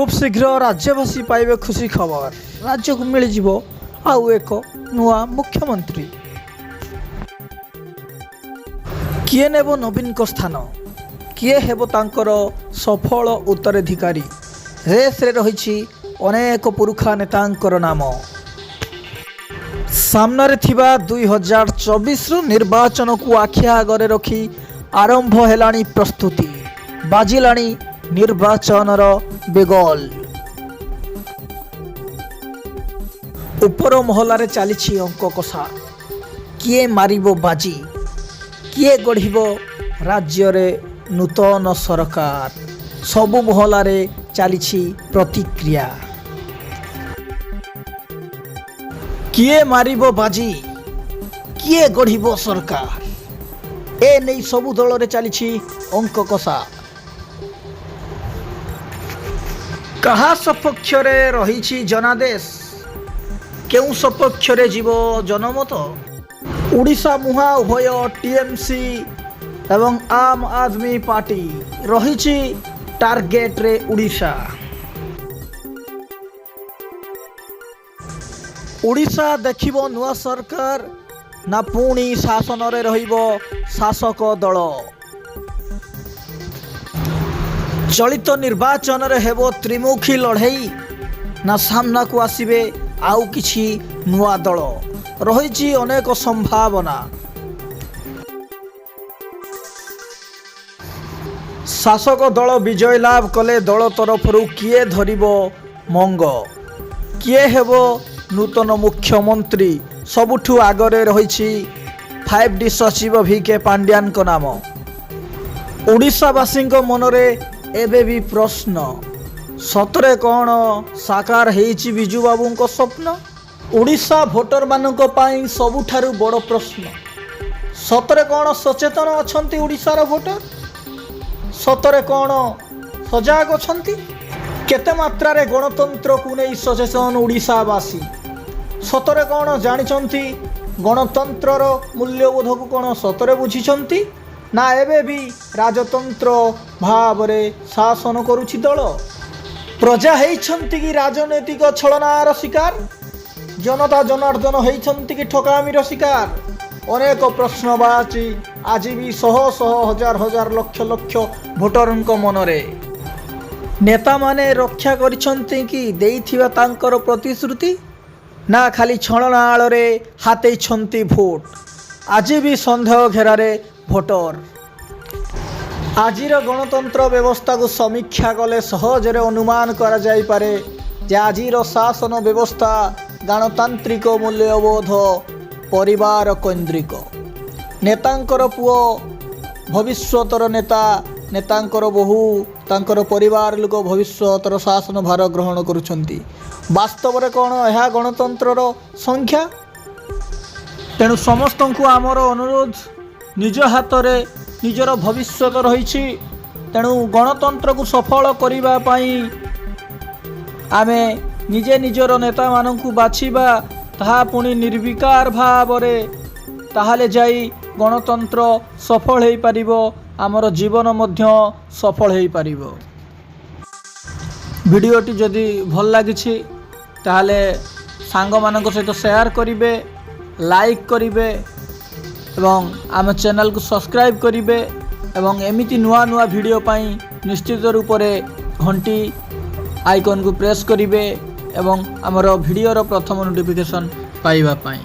खूब शीघ्र राज्यवासी पाइबे खुशी खबर। राज्य को मिल जिवो आउ एक नुआ मुख्यमंत्री। किए नेब नवीन को स्थान, किए हेबो तांकर सफल उत्तराधिकारी। रेस रे रहिछि अनेक पुरुखा नेतांकर नाम। सामने थिबा 2024 निर्वाचन को आखि आगरे रखी आरंभ हेलानी प्रस्तुति। बाजिलानी निर्वाचनर बेगल। उपर महलारे चली अंक कषा। किए मारिबो बाजी, किए गढ़िबो राज्य रे नूतन सरकार। सबु महलारे चली प्रतिक्रिया। किए मारिबो बाजी, किए गढ़िबो सरकार, ए नहीं सबु दल रे चली अंक कषा। कहा सपक्ष रे रही जनादेश, केउ सपक्ष रे जीव जनमत। उड़ीसा मुहा उभय टीएमसी एवं आम आदमी पार्टी रही टार्गेट रे उड़ीसा। उड़ीसा देखिबो नुआ सरकार ना पुणी शासन रे रहिबो शासक दल। चलित निर्वाचन रे हेबो त्रिमुखी लड़ाई ना सामना को आसीबे आउ किछि नुआ दल। रही अनेक संभावना। शासक दल विजय लाभ कले दल तरफरु किए धरिबो मंग, किए हेबो नूतन मुख्यमंत्री। सबुठु आगरे रही 5D सचिव VK पांड्यान को नाम। ओडिशावासी मनरे एबे भी प्रश्न, सतरे कौन साकार हेइछि बिजू बाबू को स्वप्न। ओडिशा भोटर मानक पाई सबुठारु बड़ प्रश्न, सतरे कौन सचेतन अछंती ओडिशार भोटर। सतरे कौन सजाग अछंती, केते मात्रा रे गणतंत्र को नहीं सचेतन ओडिशावासी। सतरे कौन जानिछंती गणतंत्रर मूल्यबोध को कौन सतरे बुझिछंती ना एबे भी राजतंत्र भाव रे शासन करुछि दल। प्रजा हेइछंती कि राजनैतिक छलनार शिकार, जनता जनार्दन हेइछंती कि ठकामीर शिकार। अनेक प्रश्नवाची आज भी शह शह हजार हजार लक्ष लक्ष भोटरଙ୍କ मनरे। नेता माने रक्षा करिछंती कि देइथिबा तांकर प्रतिश्रुति ना खाली छलनाळ रे हातेइछंती भोट। आज भी संदेह घेरारे भोटर। आजिर गणतंत्र व्यवस्था को समीक्षा कले सहजरे अनुमान करा जाई पारे जे आजिर शासन व्यवस्था गणतांत्रिक मूल्यबोध परिवार केन्द्रिक। नेतांकर पुओ भविष्यतर नेता, नेतांकर बहु तांकर परिवार लोक भविष्यतर शासन भार ग्रहण करुछंती। वास्तव रे कौन यह गणतंत्रर संख्या। तेणु समस्त को आमर अनुरोध, निज हाथ रे निजर भविष्य रही। तेणु गणतंत्र को सफल करिबा पाई आमे निजे निजर नेता मानकु बाछिबा, ताहा पुणी निर्विकार भाव रे, ताहाले जाई गणतंत्र सफल हेई पारिबो, आमर जीवन मध्य सफल हेई पारिबो। भिडियोटी जदि भल लागिछि ताहाले सांग मानक सहित शेयर करिवे, लाइक करिवे एवं आम चैनल को सब्सक्राइब करिवे एवं एमिति नुआ नुआ वीडियो पाई निश्चित रूप से घंटी आइकन को प्रेस करिवे एवं आमर वीडियोर प्रथम नोटिफिकेशन पाइबा पाई।